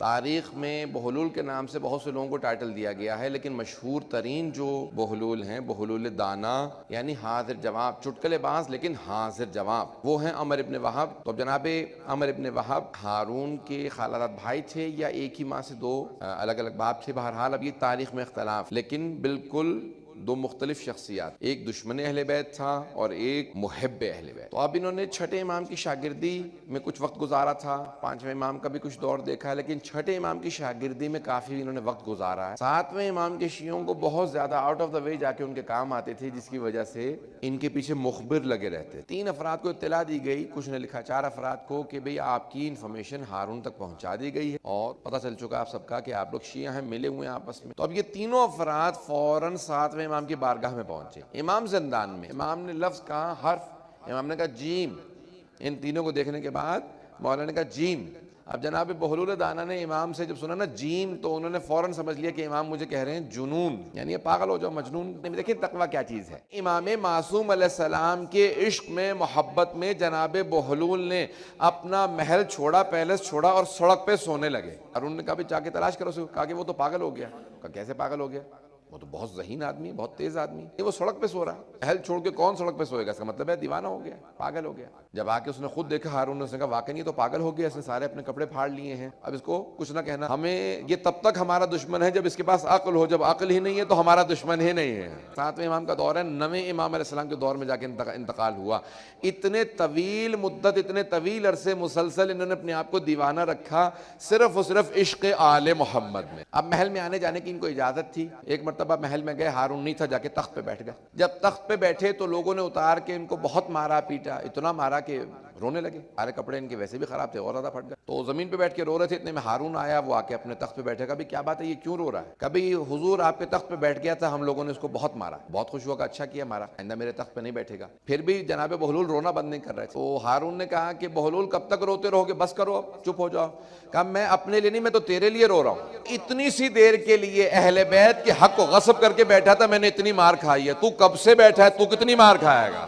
تاریخ میں بہلول کے نام سے بہت سے لوگوں کو ٹائٹل دیا گیا ہے، لیکن مشہور ترین جو بہلول ہیں، بہلول دانا یعنی حاضر جواب، چٹکلے باز لیکن حاضر جواب، وہ ہیں عمر ابن وہب۔ تو جناب عمر ابن وہب ہارون کے خالہ بھائی تھے یا ایک ہی ماں سے دو الگ الگ باپ تھے، بہرحال اب یہ تاریخ میں اختلاف، لیکن بالکل دو مختلف شخصیات، ایک دشمن اہل بیت تھا اور ایک محب اہل بیت۔ تو اب انہوں نے چھٹے امام کی شاگردی میں کچھ وقت گزارا تھا، پانچویں امام کا بھی کچھ دور دیکھا ہے، لیکن چھٹے امام کی شاگردی میں کافی انہوں نے وقت گزارا ہے۔ ساتویں امام کے شیعوں کو بہت زیادہ آؤٹ آف دا وے جا کے ان کے کام آتے تھے، جس کی وجہ سے ان کے پیچھے مخبر لگے رہتے۔ 3 افراد کو اطلاع دی گئی، کچھ نے لکھا 4 افراد کو کہ بھئی آپ کی انفارمیشن ہارون تک پہنچا دی گئی ہے اور پتہ چل چکا آپ سب کا کہ آپ لوگ شیعہ ہیں، ملے ہوئے ہیں آپس میں۔ تو اب یہ تینوں افراد فوراً 7ویں امام کی بارگاہ میں پہنچے۔ امام زندان میں، امام نے لفظ کہا حرف، امام نے کہا جیم، ان تینوں کو دیکھنے کے بعد مولانا نے کہا جیم۔ اب جناب بہلول دانا نے امام سے جب سنا نا جیم تو انہوں نے فوراً سمجھ لیا کہ امام مجھے کہہ رہے ہیں جنون، یعنی یہ پاگل ہو جاؤ، مجنون۔ دیکھیں تقویٰ کیا چیز ہے۔ امام معصوم علیہ السلام کے عشق میں، محبت میں جناب بہلول نے اپنا محل چھوڑا، پیلس چھوڑا اور سڑک پہ سونے لگے۔ اور انہوں نے کہا بھی جا کے تلاش کرو، کہا کہ وہ تو پاگل ہو گیا۔ کہا کیسے پاگل ہو گیا؟ وہ تو بہت ذہین آدمی ہے، بہت تیز آدمی ہے، وہ سڑک پہ سو رہا ہے۔ اہل چھوڑ کے کون سڑک پہ سوئے گا؟ اس کا مطلب ہے دیوانہ ہو گیا، پاگل ہو گیا۔ جب آ کے اس نے خود دیکھا ہارون نے، اس نے کہا واقعی یہ تو پاگل ہو گیا، اس نے سارے اپنے کپڑے پھاڑ لیے ہیں، اب اس کو کچھ نہ کہنا۔ ہمیں یہ تب تک ہمارا دشمن ہے جب اس کے پاس عقل ہو، جب عقل ہی نہیں ہے تو ہمارا دشمن ہی نہیں ہے۔ 7ویں امام کا دور ہے، 9ویں امام علیہ السلام کے دور میں جا کے انتقال ہوا۔ اتنے طویل مدت، اتنے طویل عرصے مسلسل انہوں نے اپنے آپ کو دیوانہ رکھا صرف اور صرف عشق آل محمد میں۔ اب محل میں آنے جانے کی ان کو اجازت تھی۔ ایک مرتبہ محل میں گئے، ہارون نہیں تھا، جا کے تخت پہ بیٹھ گئے۔ جب تخت پہ بیٹھے تو لوگوں نے اتار کے ان کو بہت مارا پیٹا، اتنا مارا کہ رونے لگے، سارے کپڑے ان کے ویسے بھی خراب تھے اور زیادہ پھٹ گئے۔ تو زمین پہ بیٹھ کے رو رہے تھے، اتنے میں ہارون آیا، وہ آ کے اپنے تخت پہ بیٹھے۔ کبھی کیا بات ہے، یہ کیوں رو رہا ہے؟ کبھی حضور آپ کے تخت پہ بیٹھ گیا تھا، ہم لوگوں نے اس کو بہت مارا، بہت خوش ہوا کہ اچھا کیا مارا، آئندہ میرے تخت پہ نہیں بیٹھے گا۔ پھر بھی جناب بہلول رونا بند نہیں کر رہے تھے۔ تو ہارون نے کہا کہ بہلول کب تک روتے رہو گے، بس کرو اب، چپ ہو جاؤ۔ کہا میں اپنے لیے نہیں، میں تو تیرے لیے رو رہا ہوں۔ اتنی سی دیر کے لیے اہل بیت کے حق کو غصب کر کے بیٹھا تھا، میں نے اتنی مار کھائی ہے، تو کب سے بیٹھا ہے، تو کتنی مار کھائے گا؟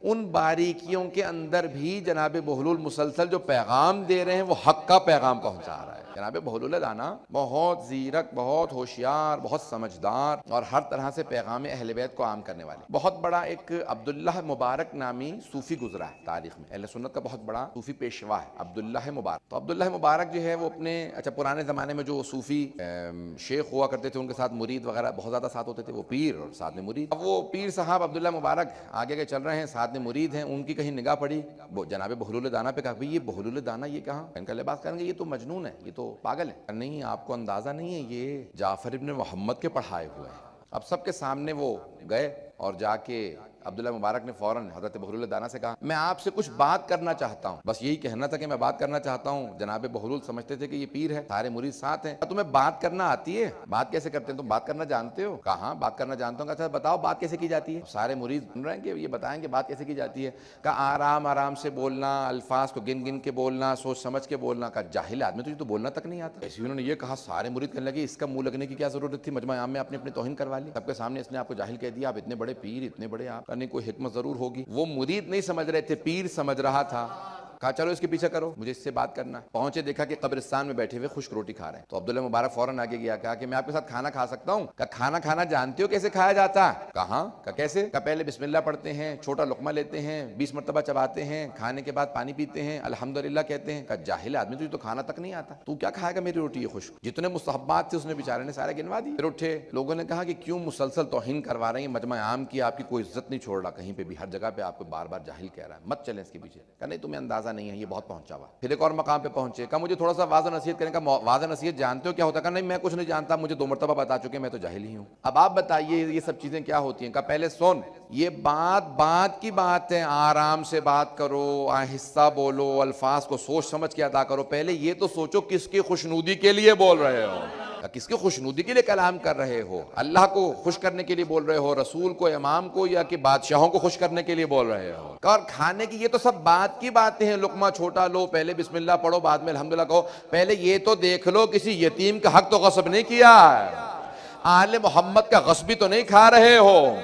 ان باریکیوں کے اندر بھی جناب بہلول مسلسل جو پیغام دے رہے ہیں وہ حق کا پیغام پہنچا رہا ہے۔ جناب بہلول دانا بہت زیرک، بہت ہوشیار، بہت سمجھدار اور ہر طرح سے پیغام اہل بیت کو عام کرنے والے۔ بہت بڑا ایک عبداللہ مبارک نامی صوفی گزرا ہے تاریخ میں، اہل سنت کا بہت بڑا صوفی پیشوا ہے عبداللہ مبارک۔ تو عبداللہ مبارک جو ہے وہ اپنے پرانے زمانے میں جو صوفی شیخ ہوا کرتے تھے، ان کے ساتھ مرید وغیرہ بہت زیادہ ساتھ ہوتے تھے، وہ پیر اور ساتھ میں مرید۔ اب وہ پیر صاحب عبداللہ مبارک آگے چل رہے ہیں، ساتھ میں مرید ہیں، ان کی کہیں نگاہ پڑی جناب بہلول دانا پہ، کہا بھئی یہ بہلول دانا یہ کہاں؟ ان کا لباس کریں گے یہ تو مجنون ہے، یہ تو پاگل ہے۔ نہیں آپ کو اندازہ نہیں ہے، یہ جعفر ابن محمد کے پڑھائے ہوئے ہیں۔ اب سب کے سامنے وہ گئے اور جا کے عبداللہ مبارک نے فوراً حضرت بہلول دانا سے کہا میں آپ سے کچھ بات کرنا چاہتا ہوں، بس یہی کہنا تھا کہ میں بات کرنا چاہتا ہوں۔ جناب بہلول سمجھتے تھے کہ یہ پیر ہے، سارے مرید ساتھ ہیں۔ تمہیں بات کرنا آتی ہے؟ بات کیسے کرتے ہیں؟ تم بات کرنا جانتے ہو؟ کہا ہاں بات کرنا جانتا ہوں۔ اچھا بتاؤ بات کیسے کی جاتی ہے؟ سارے مرید سن رہے ہیں کہ یہ بتائیں کہ بات کیسے کی جاتی ہے۔ کہا آرام آرام سے بولنا، الفاظ کو گن گن کے بولنا، سوچ سمجھ کے بولنا۔ کہا جاہل آدمی، تجھے تو بولنا تک نہیں آتا۔ ایسے انہوں نے یہ کہا، سارے مرید کہنے لگے اس کا منہ لگنے کی کیا ضرورت تھی، مجمع عام میں آپ نے اپنی توہین کروا لی، سب کے سامنے اس نے آپ کو جاہل کہہ دیا، آپ اتنے بڑے پیر، اتنے بڑے آپ، نہیں کوئی حکمت ضرور ہوگی۔ وہ مرید نہیں سمجھ رہے تھے، پیر سمجھ رہا تھا۔ کہا چلو اس کے پیچھے کرو، مجھے اس سے بات کرنا ہے۔ پہنچے، دیکھا کہ قبرستان میں بیٹھے ہوئے خشک روٹی کھا رہے ہیں۔ تو عبداللہ مبارک فوراً آگے گیا، کہا کہ میں آپ کے ساتھ کھانا کھا سکتا ہوں؟ کہا کھانا کھانا جانتے ہو کیسے کھایا جاتا ہے؟ کہا کہا کیسے؟ کہا پہلے بسم اللہ پڑھتے ہیں، چھوٹا لقمہ لیتے ہیں، 20 مرتبہ چباتے ہیں، کھانے کے بعد پانی پیتے ہیں، الحمدللہ کہتے ہیں۔ کہا جاہل آدمی، تجھے تو کھانا تک نہیں آتا، تو کیا کھائے گا میری روٹی یہ خشک؟ جتنے مستحبات تھے اس نے بیچارے نے سارے گنوا دی۔ پھر اٹھے، لوگوں نے کہا کہ کیوں مسلسل توہین کروا رہے ہیں، مجمع عام کی آپ کی کوئی عزت نہیں چھوڑ رہا کہیں پہ بھی، ہر جگہ پہ آپ کو بار بار جاہل کہہ رہا ہے، مت چلیں اس کے پیچھے۔ کہا نہیں تمہیں اندازہ نہیں ہے، یہ بہت پہنچا ہوا۔ پھر ایک اور مقام پہ پہنچے، کہا مجھے تھوڑا سا واضح نصیحت کریں۔ کہا واضح نصیحت جانتے ہو کیا ہوتا ہے؟ کہا نہیں میں کچھ نہیں جانتا، مجھے 2 مرتبہ بتا چکے، میں تو جاہل ہی ہوں۔ اب آپ بتائیے یہ سب چیزیں کیا ہوتی ہیں؟ کہا پہلے سن، یہ بات کی بات ہے، آرام سے بات کرو، آہستہ بولو، الفاظ کو سوچ سمجھ کے ادا کرو، پہلے یہ تو سوچو کس کی خوشنودی کے لیے بول رہے ہو، کس کی خوشنودی کے لیے کلام کر رہے ہو، اللہ کو خوش کرنے کے لیے بول رہے ہو، رسول کو، امام کو، یا کہ بادشاہوں کو خوش کرنے کے لیے بول رہے ہو؟ اور کھانے کی یہ تو سب بات کی باتیں ہیں، لقمہ چھوٹا لو، پہلے بسم اللہ پڑھو، بعد میں الحمدللہ کہو، پہلے یہ تو دیکھ لو کسی یتیم کا حق تو غصب نہیں کیا ہے، آل محمد کا غصبی تو نہیں کھا رہے ہو،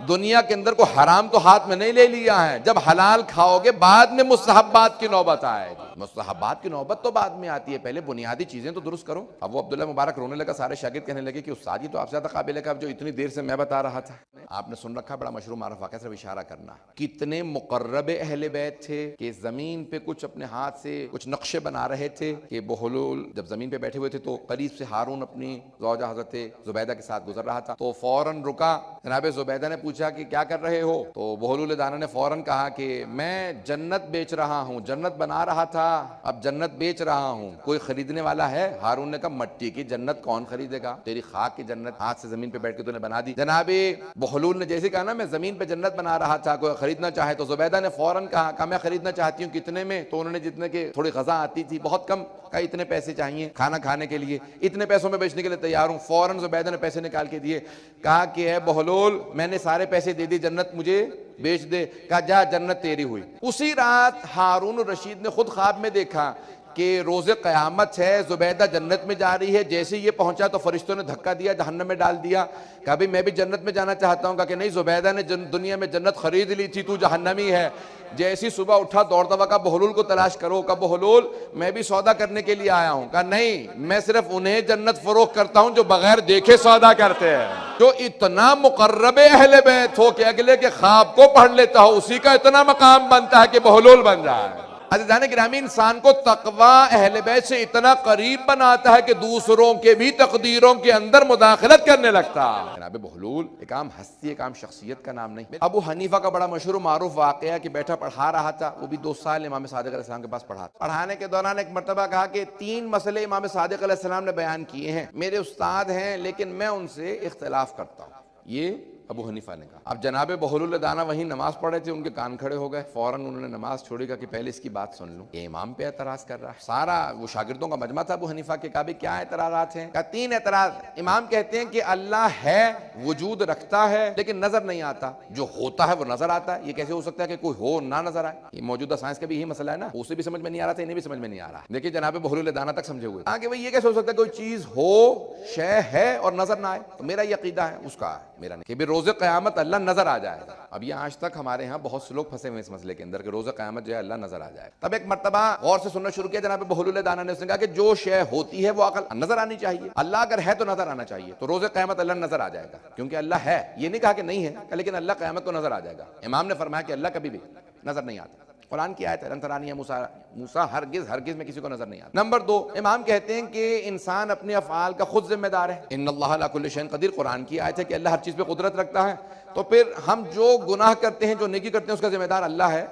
دنیا کے اندر کو حرام تو ہاتھ میں نہیں لے لیا ہے، جب حلال کھاؤ گے بعد میں مستحبات کی نوبت آئے گی۔ مستحبات کی نوبت تو بعد میں آتی ہے، پہلے بنیادی چیزیں تو درست کرو۔ اب وہ عبداللہ مبارک رونے لگا، سارے شاگرد کہنے لگے کہ استاد جی تو آپ سے زیادہ قابل ہے کہ اب جو اتنی دیر سے میں بتا رہا تھا۔ آپ نے سن رکھا، بڑا مشہور معروف واقعہ، صرف اشارہ کرنا۔ کتنے مقرب اہل بیت تھے کہ زمین پہ کچھ اپنے ہاتھ سے کچھ نقشے بنا رہے تھے کہ بہلول جب زمین پہ بیٹھے ہوئے تھے تو قریب سے ہارون اپنی زوجہ حضرت زبیدہ کے ساتھ گزر رہا تھا، تو فوراً رکا۔ جناب زبیدہ نے پوچھا کہ کیا کر رہے ہو؟ تو بہلول دانا نے فوراً کہا کہ میں جنت بیچ رہا ہوں، جنت بنا رہا تھا، اب جنت بیچ رہا ہوں، کوئی خریدنے والا ہے؟ ہارون نے کہا مٹی کی جنت کون خریدے گا، تیری خاک کی جنت ہاتھ سے زمین پہ بیٹھ کے تو نے بنا دی۔ جناب بہلول نے جیسے کہا نا میں زمین پہ جنت بنا رہا تھا، کوئی خریدنا چاہے؟ تو زبیدہ نے فوراً کہا میں خریدنا چاہتی ہوں، کتنے میں؟ تو انہوں نے جتنے کے تھوڑی غذا آتی تھی، بہت کم، کہا اتنے پیسے چاہیے کھانا کھانے کے لیے، اتنے پیسوں میں بیچنے کے لیے تیار ہوں۔ فوراً زبیدہ نے پیسے نکال کے دیے، کہا کہ اے بہلول میں نے سارے پیسے دے دی، جنت مجھے بیچ دے۔ کہا جا جنت تیری ہوئی۔ اسی رات ہارون الرشید نے خود خواب میں دیکھا کہ روز قیامت ہے، زبیدہ جنت میں جا رہی ہے، جیسے یہ پہنچا تو فرشتوں نے دھکا دیا، جہنم میں ڈال دیا۔ کہا بھی میں بھی جنت میں جانا چاہتا ہوں۔ کہا کہ نہیں، زبیدہ نے دنیا میں جنت خرید لی تھی، تو جہنمی ہے۔ جیسی صبح اٹھا دوڑتا ہوا، کہا بہلول کو تلاش کرو۔ کہا بہلول میں بھی سودا کرنے کے لیے آیا ہوں۔ کہا نہیں، میں صرف انہیں جنت فروخت کرتا ہوں جو بغیر دیکھے سودا کرتے ہیں۔ جو اتنا مقرب اہل بیت ہو کہ اگلے کے خواب کو پڑھ لیتا ہو، اسی کا اتنا مقام بنتا ہے کہ بہلول بن جائے۔ عزیزان گرامی، انسان کو تقوی اہل بیت سے اتنا قریب بناتا ہے کہ دوسروں کے بھی تقدیروں کے اندر مداخلت کرنے لگتا ہے۔ جناب بہلول ایک عام ہستی، ایک عام شخصیت کا نام نہیں۔ ابو حنیفہ کا بڑا مشہور و معروف واقعہ کہ بیٹھا پڑھا رہا تھا، وہ بھی 2 سال امام صادق علیہ السلام کے پاس پڑھا۔ پڑھانے کے دوران ایک مرتبہ کہا کہ 3 مسئلے امام صادق علیہ السلام نے بیان کیے ہیں، میرے استاد ہیں لیکن میں ان سے اختلاف کرتا ہوں۔ یہ ابو حنیفہ نے کہا۔ اب جناب بہلول دانا وہیں نماز پڑھ رہے تھے، ان کے کان کھڑے ہو گئے، فوراً انہوں نے نماز چھوڑی، کہا کہ پہلے اس کی بات سن لوں، یہ امام پہ اعتراض کر رہا ہے۔ سارا وہ شاگردوں کا مجمع تھا ابو حنیفہ کے، کہا بھی کیا اعتراضات ہیں؟ کہا 3 اعتراض۔ امام کہتے ہیں کہ اللہ ہے، وجود رکھتا ہے لیکن نظر نہیں آتا، جو ہوتا ہے وہ نظر آتا ہے۔ یہ کیسے ہو سکتا ہے کہ کوئی ہو نہ نظر آئے؟ یہ موجودہ سائنس کا بھی یہی مسئلہ ہے نا، اسے بھی سمجھ میں نہیں آ رہا تھا، انہیں بھی سمجھ میں نہیں آ رہا۔ دیکھیے جناب بہلول دانا تک سمجھے ہوئے کہ بھئی یہ کیسے ہو سکتا ہے کوئی چیز ہو، شے ہے اور نظر نہ آئے؟ تو میرا یہ عقیدہ ہے، اس کا ہے، میرا نہیں، کہ بھی روز قیامت اللہ نظر آ جائے گا۔ اب یہ آج تک ہمارے ہاں بہت سے لوگ پھنسے ہوئے اس مسئلے کے اندر کہ روز قیامت جو ہے اللہ نظر آ جائے۔ تب ایک مرتبہ غور سے سننا شروع کیا جناب بہلول دانا نے، اس نے کہا کہ جو شے ہوتی ہے وہ عقل نظر آنی چاہیے، اللہ اگر ہے تو نظر آنا چاہیے، تو روز قیامت اللہ نظر آ جائے گا، کیونکہ اللہ ہے۔ یہ نہیں کہا کہ نہیں ہے، لیکن اللہ قیامت کو نظر آ جائے گا۔ امام نے فرمایا کہ اللہ کبھی بھی نظر نہیں آتا، قرآن کی آیت ہے، لن ترانی موسیٰ ہرگز میں کسی کو نظر نہیں آتا۔ نمبر 2، امام کہتے ہیں کہ انسان اپنے افعال کا خود ذمہ دار ہے، ان اللہ علی کل شیء قدیر، قرآن کی آیت ہے کہ اللہ ہر چیز پہ قدرت رکھتا ہے۔ تو پھر ہم جو گناہ کرتے ہیں، جو نیکی کرتے ہیں، اس کا ذمہ دار اللہ ہے،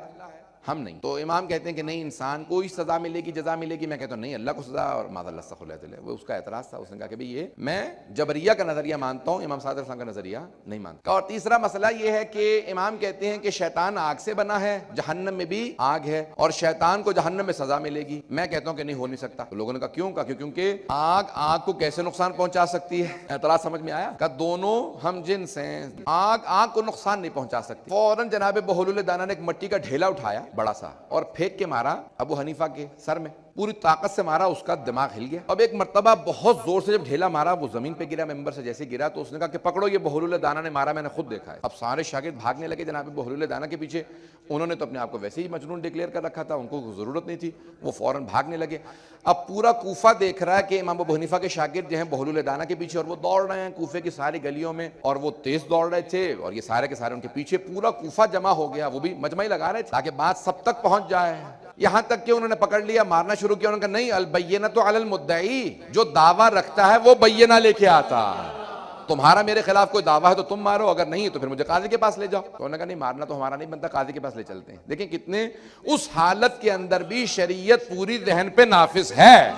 ہم نہیں۔ تو امام کہتے ہیں کہ نہیں، انسان کو ہی سزا ملے گی، جزا ملے گی۔ میں کہتا ہوں نہیں، اللہ کو سزا، اور معاذ اللہ استغفر اللہ، وہ اس کا اعتراض تھا۔ اس نے کہا کہ یہ میں جبریہ کا نظریہ مانتا ہوں، امام صادق علیہ السلام کا نظریہ نہیں مانتا۔ اور تیسرا مسئلہ یہ ہے کہ امام کہتے ہیں کہ شیطان آگ سے بنا ہے، جہنم میں بھی آگ ہے، اور شیطان کو جہنم میں سزا ملے گی۔ میں کہتا ہوں کہ نہیں، ہو نہیں سکتا۔ تو لوگوں نے کہا کیوں؟ کہا کیونکہ آگ کو کیسے نقصان پہنچا سکتی ہے؟ اعتراض سمجھ میں آیا؟ کہ دونوں ہم جنس ہیں، آگ کو نقصان نہیں پہنچا سکتی۔ فوراً جناب بہلول دانا نے ایک مٹی کا ڈھیلا اٹھایا بڑا سا اور پھینک کے مارا ابو حنیفہ کے سر میں، پوری طاقت سے مارا، اس کا دماغ ہل گیا۔ اب ایک مرتبہ بہت زور سے جب ڈھیلا مارا، وہ زمین پہ گرا، ممبر سے جیسے گرا تو اس نے کہا کہ پکڑو، یہ بہلول دانا نے مارا، میں نے خود دیکھا ہے۔ اب سارے شاگرد بھاگنے لگے جناب بہلول دانا کے پیچھے، انہوں نے تو اپنے آپ کو ویسے ہی مجنون ڈکلیئر کر رکھا تھا، ان کو ضرورت نہیں تھی، وہ فوراً بھاگنے لگے۔ اب پورا کوفہ دیکھ رہا ہے کہ امام ابو حنیفہ کے شاگرد جو ہیں بہلول دانا کے پیچھے، اور وہ دوڑ رہے ہیں کوفے کی ساری گلیوں میں، اور وہ تیز دوڑ رہے تھے، اور یہ سارے کے سارے ان کے پیچھے، پورا کوفہ جمع ہو گیا، وہ بھی مجمع لگا رہے تھے تاکہ بات سب تک پہنچ جائے۔ یہاں تک کہ انہوں نے پکڑ لیا، مارنا شروع کیا۔ انہوں نے کہا نہیں، البینۃ علی المدعی، جو دعویٰ رکھتا ہے وہ بینہ لے کے آتا۔ تمہارا میرے خلاف کوئی دعویٰ ہے تو تم مارو، اگر نہیں تو پھر مجھے قاضی کے پاس لے جاؤ۔ تو انہوں نے کہا نہیں، مارنا تو ہمارا نہیں بنتا، قاضی کے پاس لے چلتے ہیں۔ دیکھیں کتنے اس حالت کے اندر بھی شریعت پوری ذہن پہ نافذ ہے،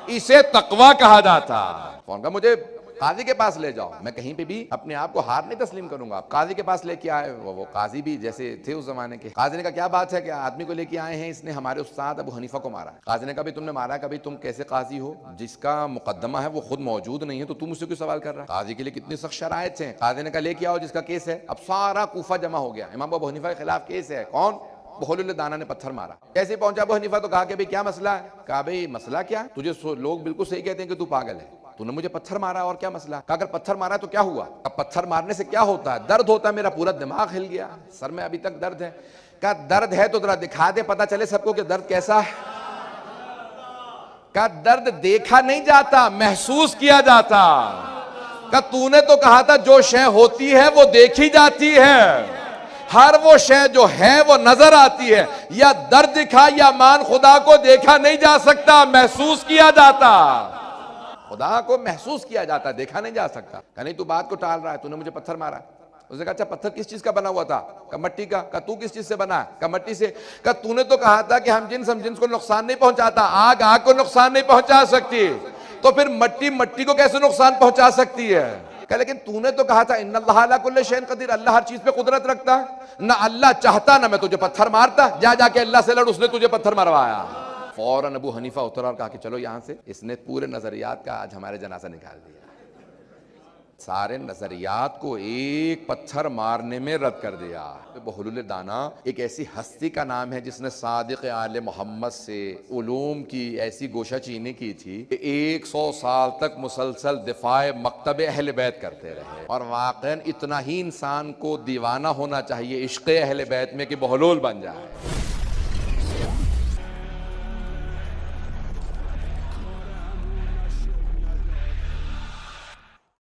اسے تقویٰ کہا جاتا۔ کہا مجھے قاضی کے پاس لے جاؤ، میں کہیں پہ بھی اپنے آپ کو ہار نہیں تسلیم کروں گا۔ آپ قاضی کے پاس لے کے آئے، وہ قاضی بھی جیسے تھے اس زمانے کے۔ قاضی نے کہا کیا بات ہے کہ آدمی کو لے کے آئے ہیں، اس نے ہمارے استاد ابو حنیفہ کو مارا۔ قاضی نے کہا بھی تم نے مارا، کبھی تم کیسے قاضی ہو جس کا مقدمہ ہے وہ خود موجود نہیں ہے، تو تم مجھ سے کیوں سوال کر رہا ہے؟ قاضی کے لیے کتنی سخت شرائط ہیں۔ قاضی نے کہا لے کے آؤ جس کا کیس ہے۔ اب سارا کوفہ جمع ہو گیا، امام ابو حنیفہ کے خلاف کیس ہے، کون؟ بہلول دانا نے پتھر مارا۔ جیسے پہنچا ابو حنیفہ تو کہا کہ بھئی کیا مسئلہ ہے؟ کہا بھئی مسئلہ کیا ہے؟ تجھے لوگ بالکل صحیح کہتے ہیں کہ تو پاگل ہے، تو نے مجھے پتھر مارا اور کیا مسئلہ؟ کہا اگر پتھر مارا تو کیا ہوا؟ اب پتھر مارنے سے کیا ہوتا ہے؟ درد ہوتا ہے، میرا پورا دماغ ہل گیا، سر میں ابھی تک درد ہے۔ کہا درد ہے تو ذرا دکھا دے، پتہ چلے سب کو کہ درد کیسا ہے۔ کہا درد دیکھا نہیں جاتا، محسوس کیا جاتا۔ کہا تو نے تو کہا تھا جو شے ہوتی ہے وہ دیکھی جاتی ہے، ہر وہ شے جو ہے وہ نظر آتی ہے۔ یا درد دکھا یا مان، خدا کو دیکھا نہیں جا سکتا، محسوس کیا جاتا۔ خدا کو محسوس کیا جاتا، دیکھا نہیں جا سکتا۔ کہا نہیں تو بات کو ٹال رہا ہے، تو نے مجھے پتھر مارا۔ اس نے کہا اچھا پتھر کس چیز کا بنا ہوا تھا؟ کہا مٹی کا۔ کہا تو کس چیز سے بنا ہے؟ کہا مٹی سے۔ کہا تو نے تو کہا تھا کہ ہم جنس کو نقصان نہیں پہنچاتا، آگ آگ کو نقصان نہیں پہنچا سکتی، تو پھر مٹی مٹی کو کیسے نقصان پہنچا سکتی ہے؟ کہ لیکن تو نے تو کہا تھا ان اللہ علی کل شیء قدیر، اللہ ہر چیز پہ قدرت رکھتا ہے۔ نہ اللہ چاہتا نہ میں تجھے پتھر مارتا، جا جا کے اللہ سے لڑ، اس نے تجھے پتھر مروایا۔ فوراً ابو حنیفہ اترا اور کہا کہ چلو یہاں سے۔ اس نے پورے نظریات کا آج ہمارے جنازہ نکال دیا، سارے نظریات کو ایک پتھر مارنے میں رد کر دیا۔ بہلول دانا ایک ایسی ہستی کا نام ہے جس نے صادق آل محمد سے علوم کی ایسی گوشہ چینی کی تھی کہ 100 سال تک مسلسل دفاع مکتب اہل بیت کرتے رہے، اور واقعاً اتنا ہی انسان کو دیوانہ ہونا چاہیے عشق اہل بیت میں کہ بہلول بن جائے۔